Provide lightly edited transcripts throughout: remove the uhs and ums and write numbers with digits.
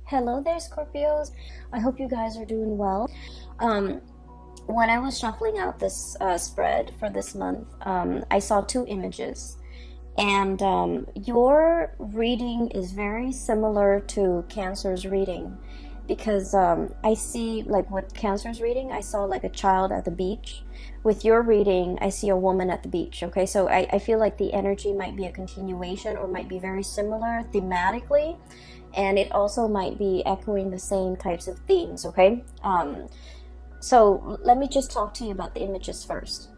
Hello there, Scorpios. I hope you guys are doing well. Um, when I was shuffling out this spread for this month, I saw two images, and your reading is very similar to Cancer's reading because I see, like, with Cancer's reading, I saw like a child at the beach. With your reading, I see a woman at the beach. Okay, so I feel like the energy might be a continuation or might be very similar thematically, and it also might be echoing the same types of themes. Okay, so let me just talk to you about the images first.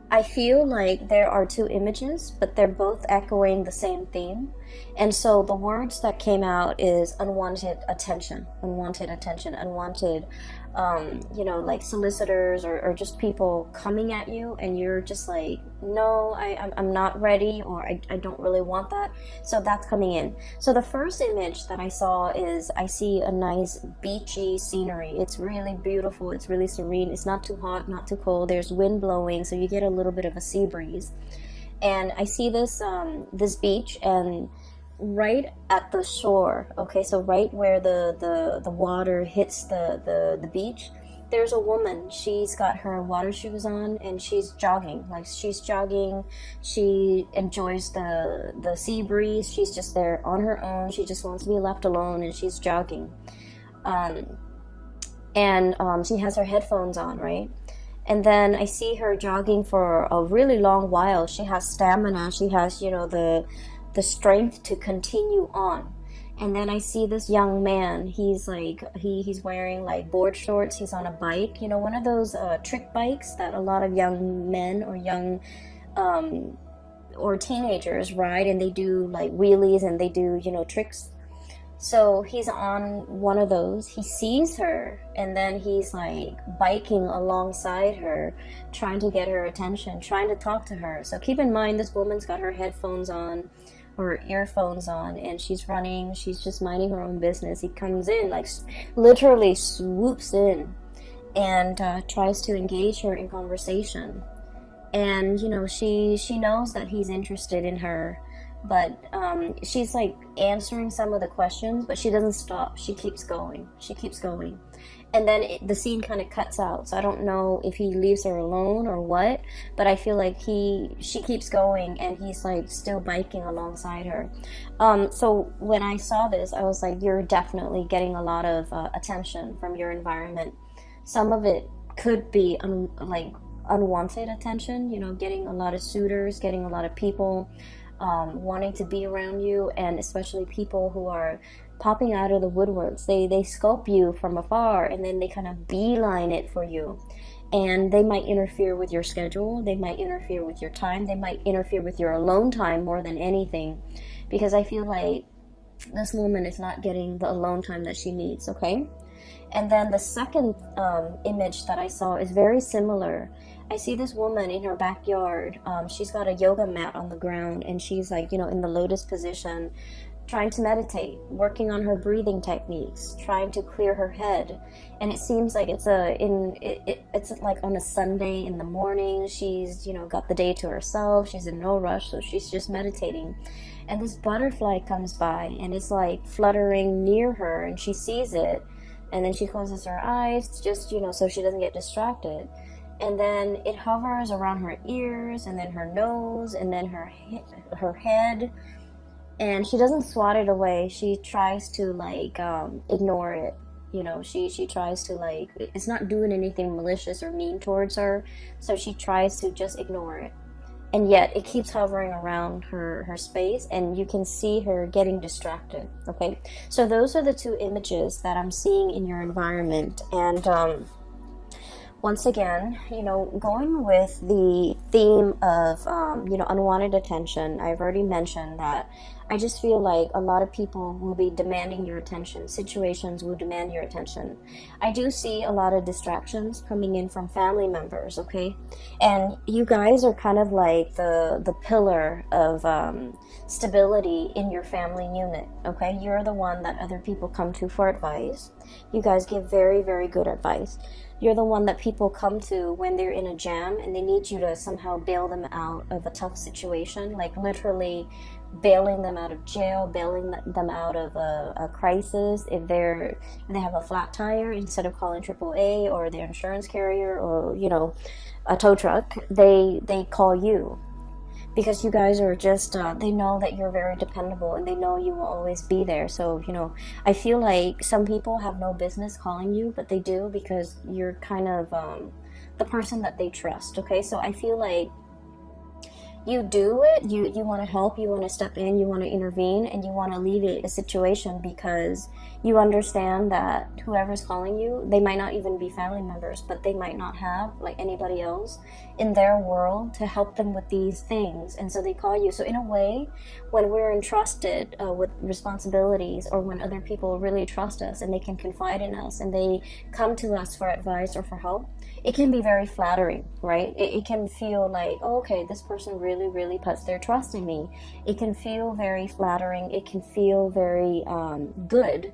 I feel like there are two images, but they're both echoing the same theme. And so the words that came out is unwanted attention, unwanted, like solicitors or just people coming at you, and you're just like, no, I'm not ready, or I don't really want that. So that's coming in. So the first image that I saw is I see a nice beachy scenery. It's really beautiful. It's really serene. It's not too hot, not too cold. There's wind blowing, so you get a little bit of a sea breeze. And I see this beach, and right at the shore, okay, so right where the water hits the beach, there's a woman. She's got her water shoes on, and she's jogging. Like, she's jogging. She enjoys the sea breeze. She's just there on her own. She just wants to be left alone, and she's jogging. um she has her headphones on, right? And then I see her jogging for a really long while. She has stamina. She has, the strength to continue on. And then I see this young man. He's like, he's wearing like board shorts. He's on a bike, one of those trick bikes that a lot of young men or young or teenagers ride, and they do like wheelies, and they do, tricks. So he's on one of those. He sees her, and then he's like biking alongside her, trying to get her attention, trying to talk to her. So keep in mind, this woman's got her headphones on or earphones on, and she's running. She's just minding her own business. He comes in, like literally swoops in, and tries to engage her in conversation. And she knows that he's interested in her, but she's like answering some of the questions, but she doesn't stop. She keeps going. And then the scene kind of cuts out, so I don't know if he leaves her alone or what, but I feel like she keeps going, and he's like still biking alongside her. So when I saw this, I was like, you're definitely getting a lot of attention from your environment. Some of it could be unwanted attention, getting a lot of suitors, getting a lot of people wanting to be around you, and especially people who are popping out of the woodworks. They scope you from afar, and then they kind of beeline it for you. And they might interfere with your schedule. They might interfere with your time. They might interfere with your alone time more than anything, because I feel like this woman is not getting the alone time that she needs, okay? And then the second image that I saw is very similar. I see this woman in her backyard. She's got a yoga mat on the ground, and she's like, in the lotus position, trying to meditate, working on her breathing techniques, trying to clear her head. And it seems like it's like on a Sunday in the morning. She's, got the day to herself. She's in no rush, so she's just meditating. And this butterfly comes by, and it's like fluttering near her, and she sees it. And then she closes her eyes, just, so she doesn't get distracted. And then it hovers around her ears, and then her nose, and then her head. And she doesn't swat it away. She tries to ignore it. She tries to it's not doing anything malicious or mean towards her. So she tries to just ignore it. And yet it keeps hovering around her space, and you can see her getting distracted. Okay, so those are the two images that I'm seeing in your environment. And once again, going with the theme of unwanted attention, I've already mentioned that I just feel like a lot of people will be demanding your attention. Situations will demand your attention. I do see a lot of distractions coming in from family members, okay? And you guys are kind of like the pillar of stability in your family unit, okay? You're the one that other people come to for advice. You guys give very, very good advice. You're the one that people come to when they're in a jam and they need you to somehow bail them out of a tough situation, like literally bailing them out of jail, bailing them out of a crisis. If they have a flat tire, instead of calling AAA or their insurance carrier or, you know, a tow truck, they call you, because you guys are just, they know that you're very dependable and they know you will always be there. So, you know, I feel like some people have no business calling you, but they do, because you're kind of the person that they trust, okay? So I feel like you do it, you want to help, you want to step in, you want to intervene, and you want to alleviate a situation, because you understand that whoever's calling you, they might not even be family members, but they might not have like anybody else in their world to help them with these things, and so they call you. So in a way, when we're entrusted with responsibilities, or when other people really trust us and they can confide in us and they come to us for advice or for help, it can be very flattering, right? It can feel like, oh, okay, this person really puts their trust in me. It can feel very flattering. It can feel very good.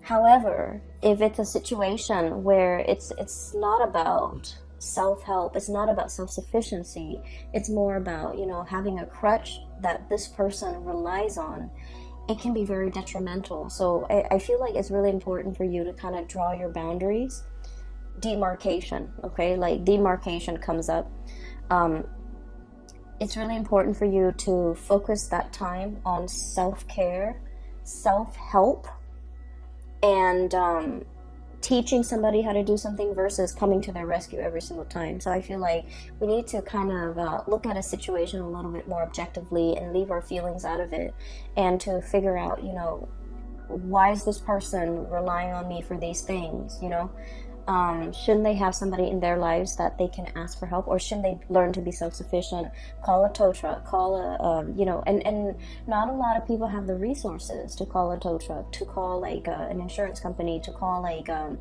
However, if it's a situation where it's not about self-help, it's not about self-sufficiency, it's more about, you know, having a crutch that this person relies on, it can be very detrimental. So I feel like it's really important for you to kind of draw your boundaries. Demarcation, okay? Like demarcation comes up. It's really important for you to focus that time on self-care, self-help, and teaching somebody how to do something versus coming to their rescue every single time. So I feel like we need to kind of look at a situation a little bit more objectively and leave our feelings out of it, and to figure out, you know, why is this person relying on me for these things, you know? Shouldn't they have somebody in their lives that they can ask for help, or shouldn't they learn to be self-sufficient? Call a tow truck, call a, you know, and not a lot of people have the resources to call a tow truck, to call like an insurance company, to call like a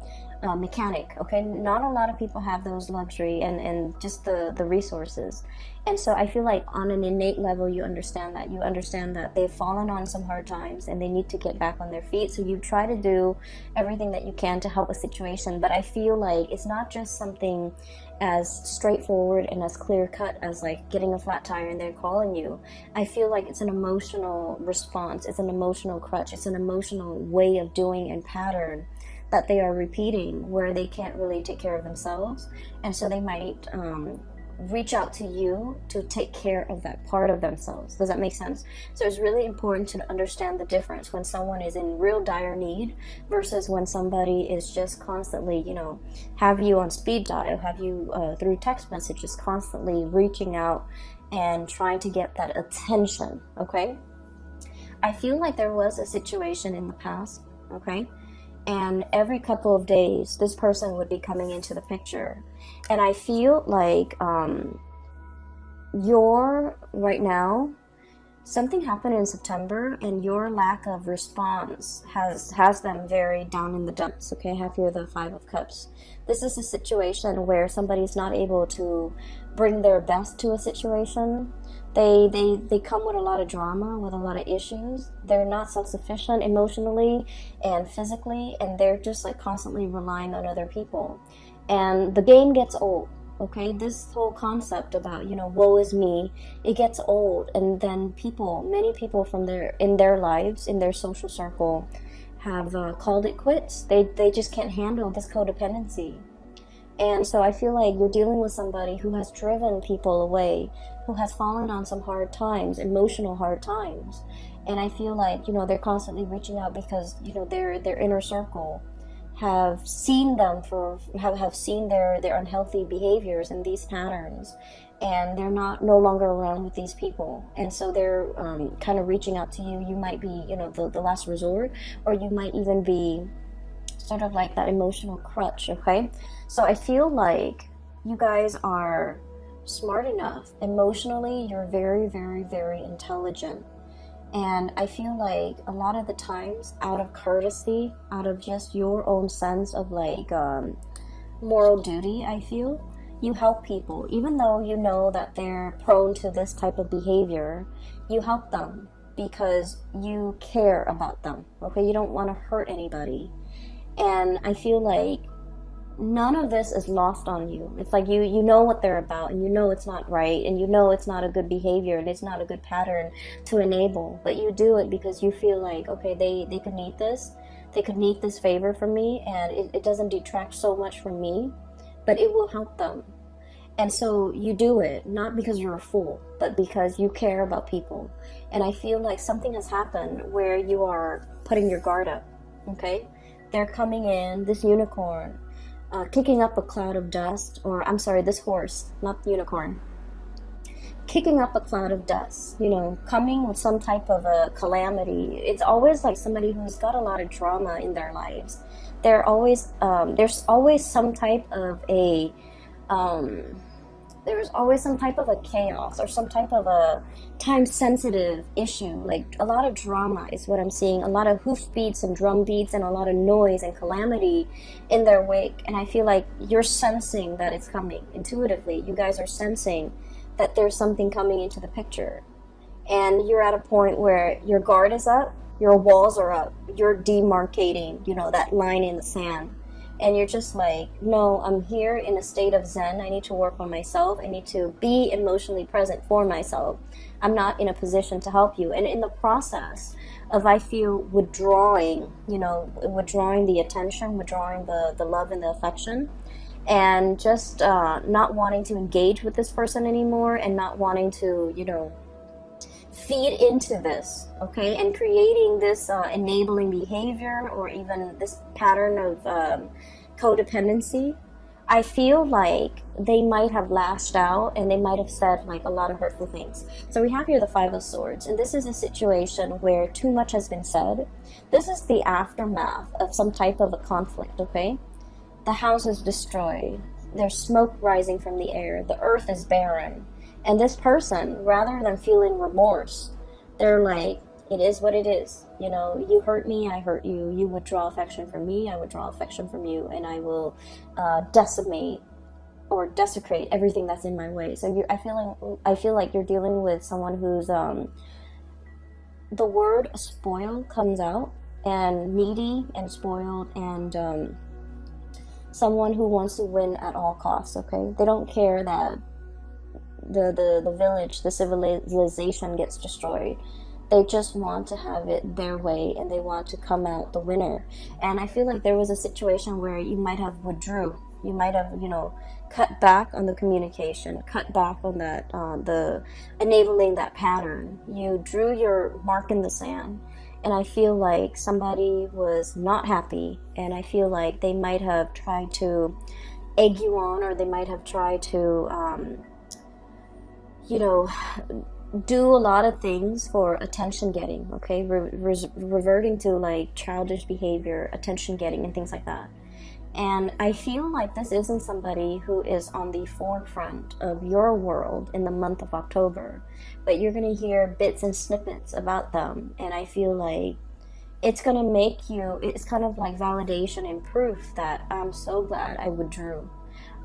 mechanic, okay? Not a lot of people have those luxury and just the resources. And so I feel like on an innate level, you understand that they've fallen on some hard times and they need to get back on their feet. So you try to do everything that you can to help a situation. But I feel like it's not just something as straightforward and as clear cut as like getting a flat tire and they're calling you. I feel like it's an emotional response. It's an emotional crutch. It's an emotional way of doing and pattern that they are repeating, where they can't really take care of themselves. And so they might reach out to you to take care of that part of themselves. Does that make sense? So it's really important to understand the difference when someone is in real dire need versus when somebody is just constantly, you know, have you on speed dial, have you through text messages, constantly reaching out and trying to get that attention, okay? I feel like there was a situation in the past, okay? And every couple of days, this person would be coming into the picture. And I feel like you're, right now, something happened in September, and your lack of response has them very down in the dumps, okay? I have here the Five of Cups. This is a situation where somebody's not able to bring their best to a situation. They come with a lot of drama, with a lot of issues. They're not self-sufficient emotionally and physically, and they're just like constantly relying on other people. And the game gets old, okay? This whole concept about, you know, woe is me, it gets old. And then many people from in their lives, in their social circle, have called it quits. They just can't handle this codependency. And so I feel like you're dealing with somebody who has driven people away, who has fallen on some hard times, emotional hard times. And I feel like, you know, they're constantly reaching out because, you know, their inner circle have seen them have seen their unhealthy behaviors and these patterns, and they're no longer around with these people. And so they're kind of reaching out to you. You might be, you know, the last resort, or you might even be sort of like that emotional crutch, okay? So I feel like you guys are smart enough. Emotionally, you're very, very, very intelligent. And I feel like a lot of the times, out of courtesy, out of just your own sense of like moral duty, I feel, you help people. Even though you know that they're prone to this type of behavior, you help them because you care about them, okay? You don't want to hurt anybody. And I feel like none of this is lost on you. It's like you know what they're about, and you know it's not right, and you know it's not a good behavior, and it's not a good pattern to enable, but you do it because you feel like, okay, they could need this. They could need this favor from me, and it doesn't detract so much from me, but it will help them. And so you do it, not because you're a fool, but because you care about people. And I feel like something has happened where you are putting your guard up, okay? They're coming in, this unicorn, kicking up a cloud of dust, or I'm sorry, this horse, not the unicorn, kicking up a cloud of dust, you know, coming with some type of a calamity. It's always like somebody who's got a lot of drama in their lives. There's always some type of a, there's always some type of a chaos or some type of a time-sensitive issue. Like a lot of drama is what I'm seeing. A lot of hoof beats and drum beats and a lot of noise and calamity in their wake. And I feel like you're sensing that it's coming intuitively. You guys are sensing that there's something coming into the picture. And you're at a point where your guard is up, your walls are up, you're demarcating, you know, that line in the sand. And you're just like, no, I'm here in a state of zen. I need to work on myself. I need to be emotionally present for myself. I'm not in a position to help you. And in the process of, I feel, withdrawing, you know, withdrawing the attention, withdrawing the love and the affection, and just not wanting to engage with this person anymore, and not wanting to, you know, feed into this, okay, and creating this enabling behavior or even this pattern of codependency. I feel like they might have lashed out and they might have said like a lot of hurtful things. So we have here the Five of Swords, and this is a situation where too much has been said. This is the aftermath of some type of a conflict, okay? The house is destroyed. There's smoke rising from the air. The earth is barren. And this person, rather than feeling remorse, they're like, it is what it is. You know, you hurt me, I hurt you. You withdraw affection from me, I withdraw affection from you. And I will decimate or desecrate everything that's in my way. So I feel like you're dealing with someone who's, the word spoil comes out, and needy and spoiled, and someone who wants to win at all costs, okay? They don't care that the village, the civilization gets destroyed. They just want to have it their way, and they want to come out the winner. And I feel like there was a situation where you might have withdrew. You might have, you know, cut back on the communication, cut back on that, the enabling that pattern. You drew your mark in the sand. And I feel like somebody was not happy, and I feel like they might have tried to egg you on, or they might have tried to, you know, do a lot of things for attention getting, okay? Reverting to like childish behavior, attention getting, and things like that. And I feel like this isn't somebody who is on the forefront of your world in the month of October, but you're going to hear bits and snippets about them. And I feel like it's going to make you, it's kind of like validation and proof that I'm so glad I withdrew.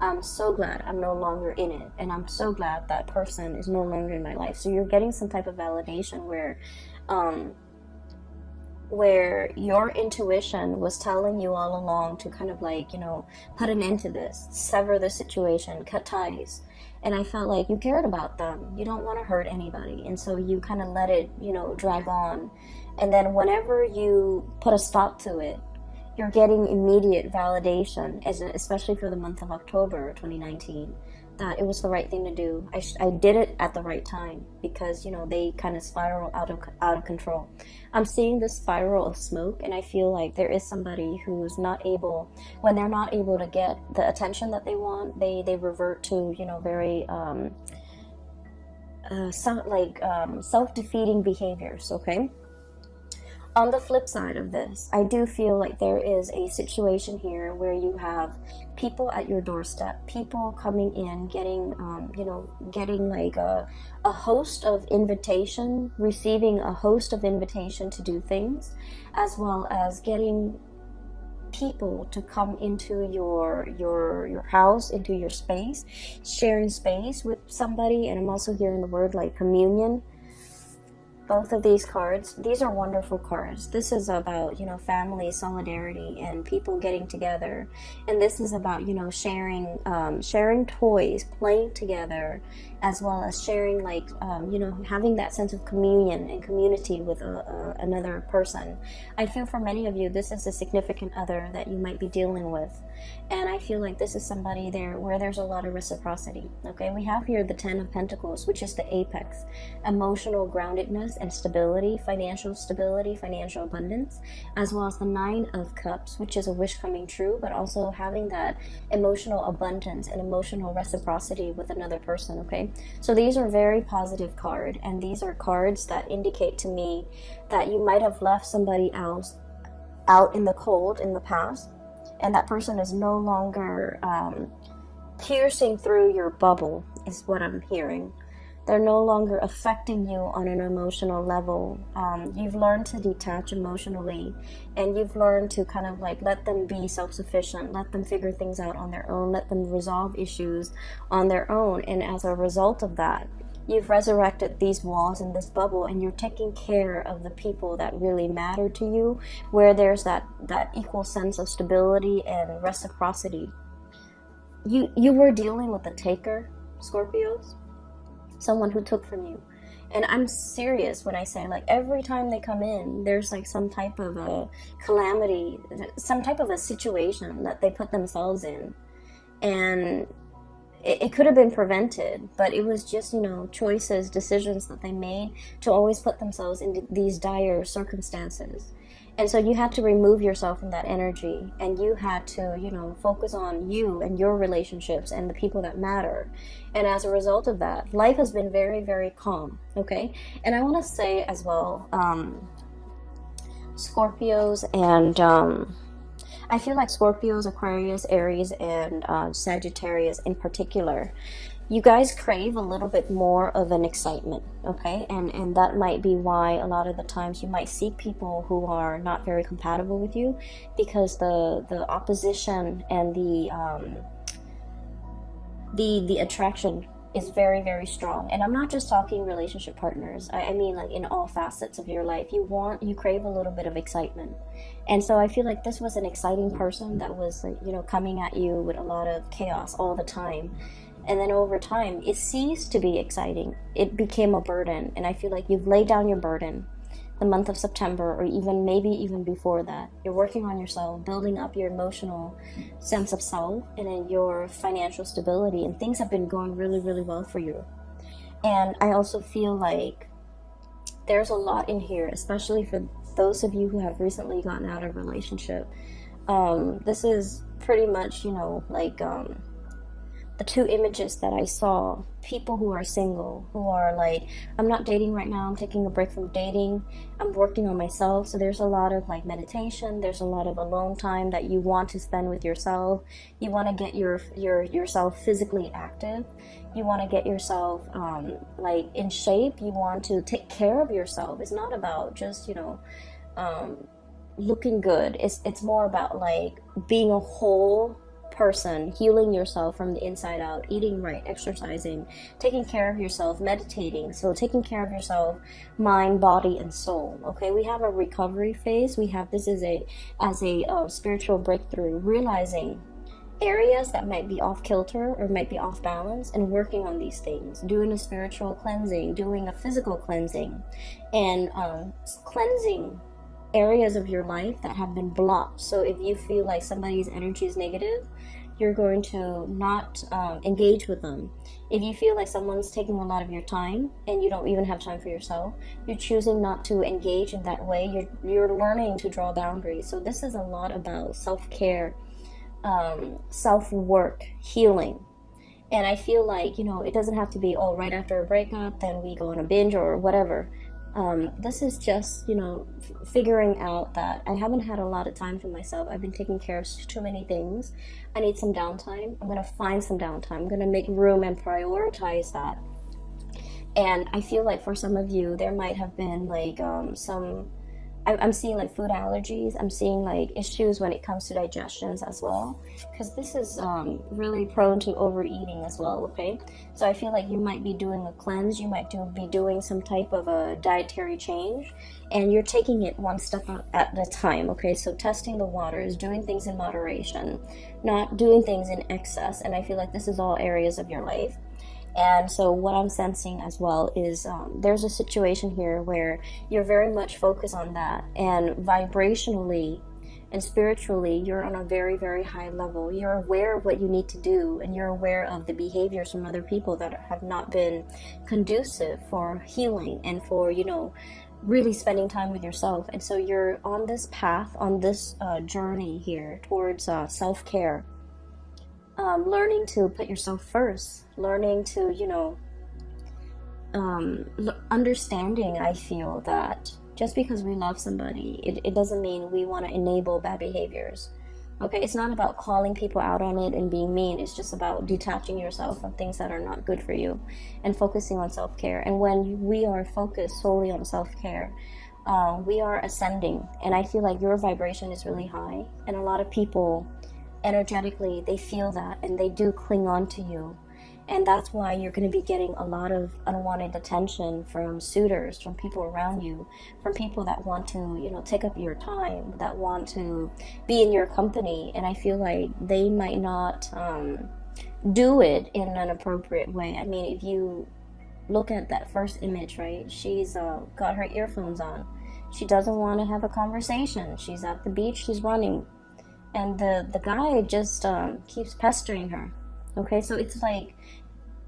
I'm so glad I'm no longer in it, and I'm so glad that person is no longer in my life. So you're getting some type of validation where your intuition was telling you all along to kind of like, you know, put an end to this, sever the situation, cut ties. And I felt like you cared about them. You don't want to hurt anybody. And so you kind of let it, you know, drag on. And then whenever you put a stop to it, you're getting immediate validation, especially for the month of October 2019, that it was the right thing to do. I did it at the right time, because, you know, they kind of spiral out of control. I'm seeing this spiral of smoke, and I feel like there is somebody who's not able, when they're not able to get the attention that they want, they revert to, you know, very self-defeating behaviors, okay? On the flip side of this, I do feel like there is a situation here where you have people at your doorstep, people coming in, getting, you know, getting like a host of invitation, receiving a host of invitation to do things, as well as getting people to come into your house, into your space, sharing space with somebody. And I'm also hearing the word like communion. both of these cards, these are wonderful cards. This is about, you know, family, solidarity, and people getting together. And this is about, you know, sharing toys, playing together, as well as sharing, like, you know, having that sense of communion and community with another person. I feel for many of you, this is a significant other that you might be dealing with. And I feel like this is somebody there where there's a lot of reciprocity. Okay, we have here the Ten of Pentacles, which is the apex, emotional groundedness and stability, financial abundance, as well as the Nine of Cups, which is a wish coming true, but also having that emotional abundance and emotional reciprocity with another person. Okay, so these are very positive cards, and these are cards that indicate to me that you might have left somebody else out in the cold in the past, and that person is no longer piercing through your bubble, is what I'm hearing. They're no longer affecting you on an emotional level. You've learned to detach emotionally, and you've learned to kind of like let them be self-sufficient, let them figure things out on their own, let them resolve issues on their own. And as a result of that, you've resurrected these walls in this bubble, and you're taking care of the people that really matter to you, where there's that equal sense of stability and reciprocity. You were dealing with a taker, Scorpios, someone who took from you. And I'm serious when I say, like, every time they come in, there's like some type of a calamity, some type of a situation that they put themselves in. And it could have been prevented, but it was just, you know, choices, decisions that they made to always put themselves into these dire circumstances. And so you had to remove yourself from that energy, and you had to, you know, focus on you and your relationships and the people that matter. And as a result of that, life has been very, very calm, okay? And I want to say as well, Scorpios and I feel like Scorpios, Aquarius, Aries, and Sagittarius in particular, you guys crave a little bit more of an excitement, okay? And that might be why a lot of the times you might seek people who are not very compatible with you, because the opposition and the attraction is very, very strong. And I'm not just talking relationship partners. I mean, like, in all facets of your life, you crave a little bit of excitement. And so I feel like this was an exciting person that was, like, you know, coming at you with a lot of chaos all the time. And then over time, it ceased to be exciting. It became a burden. And I feel like you've laid down your burden the month of September, or even maybe even before that. You're working on yourself, building up your emotional sense of self and then your financial stability, and things have been going really, really well for you. And I also feel like there's a lot in here, especially for those of you who have recently gotten out of a relationship. This is pretty much, you know, like the two images that I saw, people who are single, who are like, I'm not dating right now, I'm taking a break from dating, I'm working on myself. So there's a lot of like meditation, there's a lot of alone time that you want to spend with yourself. You want to get yourself physically active. You want to get yourself like in shape. You want to take care of yourself. It's not about just, you know, looking good. It's more about like being a whole person, healing yourself from the inside out, eating right, exercising, taking care of yourself, meditating. So taking care of yourself, mind, body, and soul. Okay, we have a recovery phase. We have this as a spiritual breakthrough, realizing areas that might be off kilter or might be off balance, and working on these things, doing a spiritual cleansing, doing a physical cleansing, and cleansing areas of your life that have been blocked. So if you feel like somebody's energy is negative, you're going to not engage with them. If you feel like someone's taking a lot of your time and you don't even have time for yourself, you're choosing not to engage in that way. You're learning to draw boundaries. So this is a lot about self-care, self-work, healing. And I feel like, you know, it doesn't have to be, oh, right after a breakup, then we go on a binge or whatever. This is just, you know, figuring out that I haven't had a lot of time for myself. I've been taking care of too many things. I need some downtime. I'm going to find some downtime. I'm going to make room and prioritize that. And I feel like for some of you, there might have been like some I'm seeing like food allergies. I'm seeing like issues when it comes to digestions as well, because this is really prone to overeating as well. Okay, so I feel like you might be doing a cleanse. You might be doing some type of a dietary change, and you're taking it one step at a time. Okay, so testing the waters, doing things in moderation, not doing things in excess. And I feel like this is all areas of your life. And so what I'm sensing as well is there's a situation here where you're very much focused on that, and vibrationally and spiritually you're on a very, very high level. You're aware of what you need to do, and you're aware of the behaviors from other people that have not been conducive for healing and for, you know, really spending time with yourself. And so you're on this path, on this journey here towards self-care. Learning to put yourself first, learning to, you know, understanding, I feel that just because we love somebody, it doesn't mean we want to enable bad behaviors. Okay, it's not about calling people out on it and being mean. It's just about detaching yourself from things that are not good for you and focusing on self-care. And when we are focused solely on self-care, we are ascending. And I feel like your vibration is really high, and a lot of people energetically, they feel that, and they do cling on to you. And that's why you're going to be getting a lot of unwanted attention from suitors, from people around you, from people that want to, you know, take up your time, that want to be in your company. And I feel like they might not do it in an appropriate way. I mean, if you look at that first image, right, she's got her earphones on. She doesn't want to have a conversation. She's at the beach, she's running. And the guy just keeps pestering her. Okay, so it's like,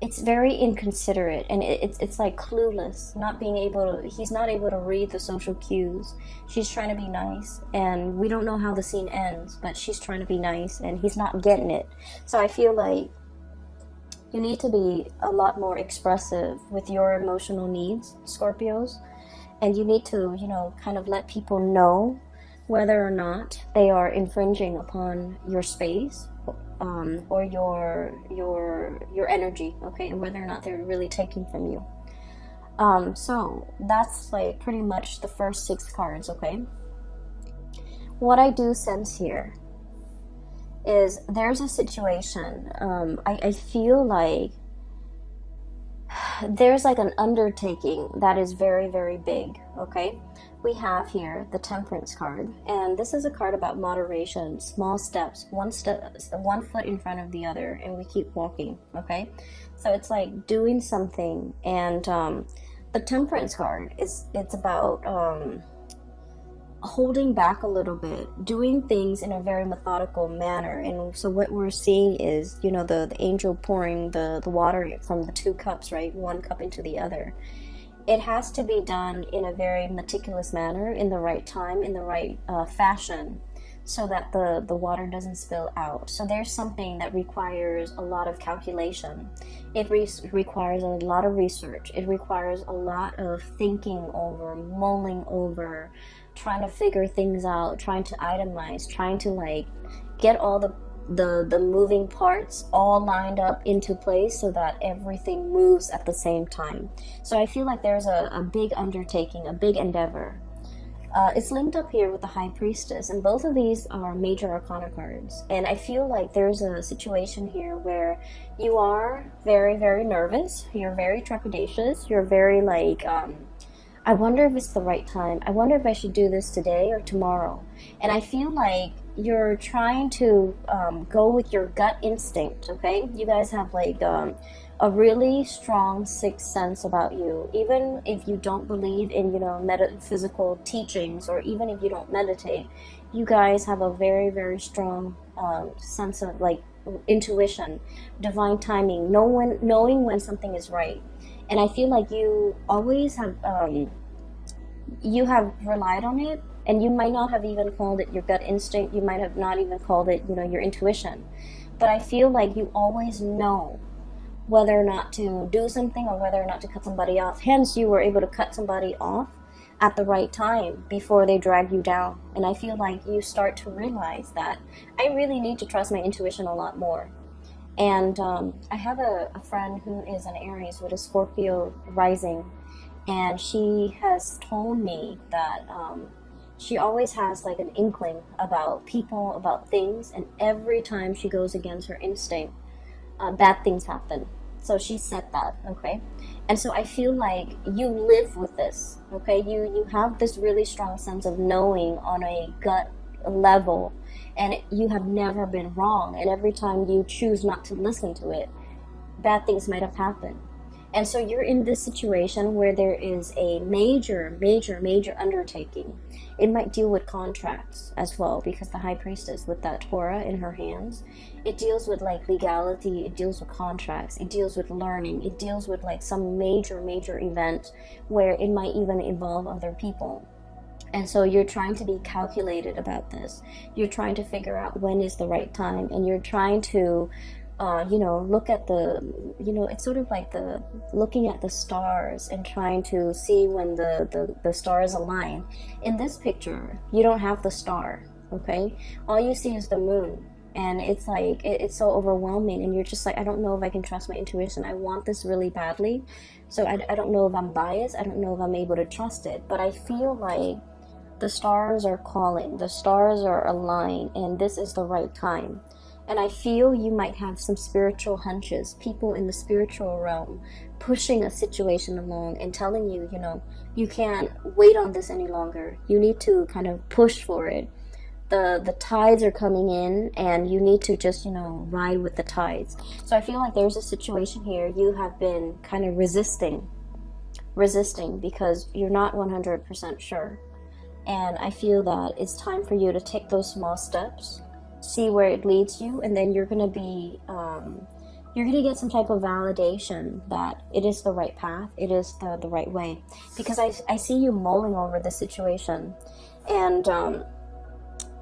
it's very inconsiderate, and it's like clueless, not being able to, he's not able to read the social cues. She's trying to be nice, and we don't know how the scene ends, but she's trying to be nice, and he's not getting it. So I feel like you need to be a lot more expressive with your emotional needs, Scorpios, and you need to, you know, kind of let people know whether or not they are infringing upon your space, or your energy, okay, and whether or not they're really taking from you. So that's like pretty much the first 6 cards, okay. What I do sense here is there's a situation. I feel like there's like an undertaking that is very, very big, okay. We have here the Temperance card, and this is a card about moderation, small steps, one foot in front of the other, and we keep walking, okay. So it's like doing something, and the Temperance card it's about holding back a little bit, doing things in a very methodical manner. And so what we're seeing is, you know, the angel pouring the water from the 2 cups, right, one cup into the other. It has to be done in a very meticulous manner, in the right time, in the right fashion, so that the water doesn't spill out. So there's something that requires a lot of calculation. It requires a lot of research. It requires a lot of thinking over, mulling over, trying to figure things out, trying to itemize, trying to like get all the moving parts all lined up into place so that everything moves at the same time. So I feel like there's a big undertaking, a big endeavor. It's linked up here with the High Priestess, and both of these are major arcana cards. And I feel like there's a situation here where you are very, very nervous, you're very trepidatious, you're very like, I wonder if it's the right time. I wonder if I should do this today or tomorrow. And I feel like you're trying to go with your gut instinct, okay? You guys have like a really strong sixth sense about you. Even if you don't believe in, you know, metaphysical teachings, or even if you don't meditate, you guys have a very, very strong sense of like intuition, divine timing, knowing when something is right. And I feel like you always have you have relied on it, and you might not have even called it your gut instinct. You might have not even called it, you know, your intuition. But I feel like you always know whether or not to do something or whether or not to cut somebody off. Hence, you were able to cut somebody off at the right time before they drag you down. And I feel like you start to realize that I really need to trust my intuition a lot more. And I have a friend who is an Aries with a Scorpio rising, and she has told me that she always has like an inkling about people, about things, and every time she goes against her instinct, bad things happen. So she said that, okay? And so I feel like you live with this, okay? You have this really strong sense of knowing on a gut level, and you have never been wrong. And every time you choose not to listen to it, bad things might have happened. And so you're in this situation where there is a major, major, major undertaking. It might deal with contracts as well, because the High Priestess with that Torah in her hands, it deals with like legality, it deals with contracts, it deals with learning, it deals with like some major, major event where it might even involve other people. And so you're trying to be calculated about this. You're trying to figure out when is the right time, and you're trying to look at it's sort of like looking at the stars and trying to see when the stars align. In this picture, you don't have the star, okay? All you see is the moon. And it's like, it's so overwhelming, and you're just like, I don't know if I can trust my intuition. I want this really badly. So I don't know if I'm biased. I don't know if I'm able to trust it. But I feel like the stars are calling. The stars are aligned, and this is the right time. And I feel you might have some spiritual hunches, people in the spiritual realm pushing a situation along and telling you, you can't wait on this any longer. You need to kind of push for it. The tides are coming in, and you need to just, ride with the tides. So I feel like there's a situation here you have been kind of resisting because you're not 100% sure. And I feel that it's time for you to take those small steps, see where it leads you, and then you're going to get some type of validation that it is the right path, it is the right way. Because I see you mulling over the situation. And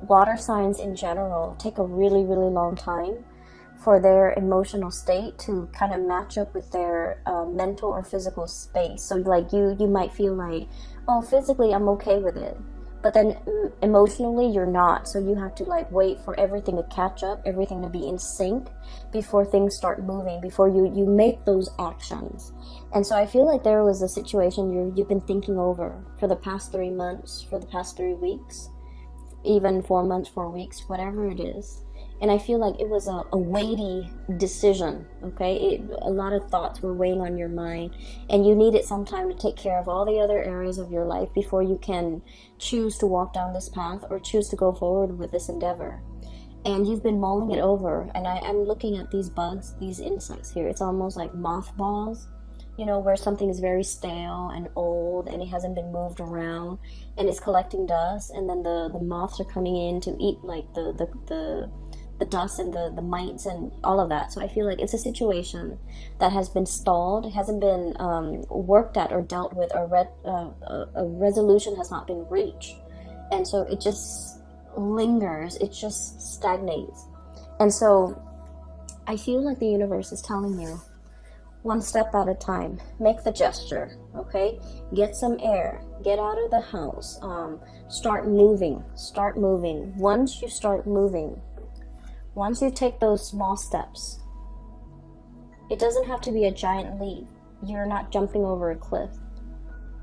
water signs in general take a really, really long time for their emotional state to kind of match up with their mental or physical space. So like you might feel like, oh, physically I'm okay with it, but then emotionally you're not. So you have to like wait for everything to catch up, everything to be in sync before things start moving, before you make those actions. And so I feel like there was a situation you've been thinking over for the past 3 months, for the past 3 weeks, even 4 months, 4 weeks, whatever it is. And I feel like it was a weighty decision, okay? A lot of thoughts were weighing on your mind, and you needed some time to take care of all the other areas of your life before you can choose to walk down this path or choose to go forward with this endeavor. And you've been mulling it over, and I'm looking at these bugs, these insects here. It's almost like mothballs, where something is very stale and old and it hasn't been moved around and it's collecting dust, and then the moths are coming in to eat like the dust and the mites and all of that. So I feel like it's a situation that has been stalled. It hasn't been worked at or dealt with, or a resolution has not been reached. And so it just lingers, it just stagnates. And so I feel like the universe is telling you, one step at a time, make the gesture, okay? Get some air, get out of the house, start moving. Once you start moving, once you take those small steps, it doesn't have to be a giant leap. You're not jumping over a cliff.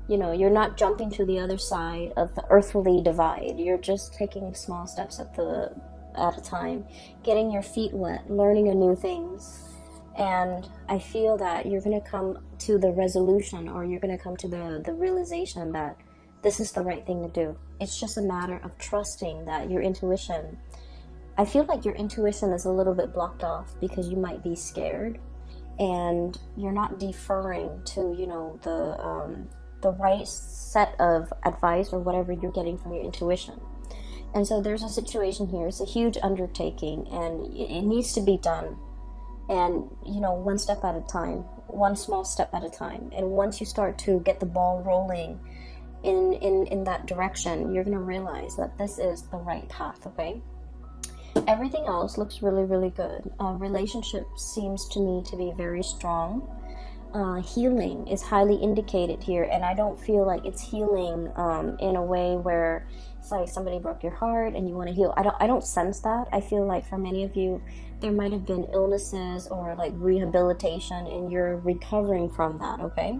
You're not jumping to the other side of the earthly divide. You're just taking small steps at a time, getting your feet wet, learning new things. And I feel that you're going to come to the resolution, or you're going to come to the realization that this is the right thing to do. It's just a matter of trusting that your intuition, I feel like your intuition is a little bit blocked off because you might be scared and you're not deferring to, the right set of advice or whatever you're getting from your intuition. And so there's a situation here. It's a huge undertaking, and it needs to be done. And, one step at a time, one small step at a time. And once you start to get the ball rolling in that direction, you're going to realize that this is the right path, okay? Everything else looks really, really good. Relationship seems to me to be very strong. Healing is highly indicated here, and I don't feel like it's healing in a way where it's like somebody broke your heart and you want to heal. I don't sense that. I feel like for many of you, there might have been illnesses or like rehabilitation, and you're recovering from that, okay?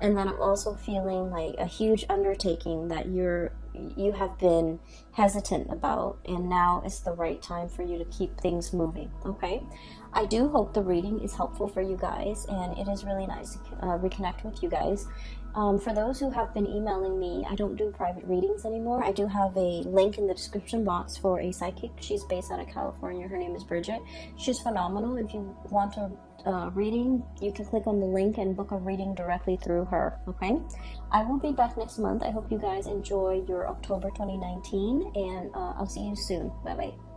And then I'm also feeling like a huge undertaking that you're you have been hesitant about, and now is the right time for you to keep things moving. Okay, I do hope the reading is helpful for you guys, and it is really nice to reconnect with you guys. For those who have been emailing me, I don't do private readings anymore. I do have a link in the description box for a psychic. She's based out of California. Her name is Bridget. She's phenomenal. If you want a reading, you can click on the link and book a reading directly through her. Okay, I will be back next month. I hope you guys enjoy your October 2019, and I'll see you soon. Bye bye.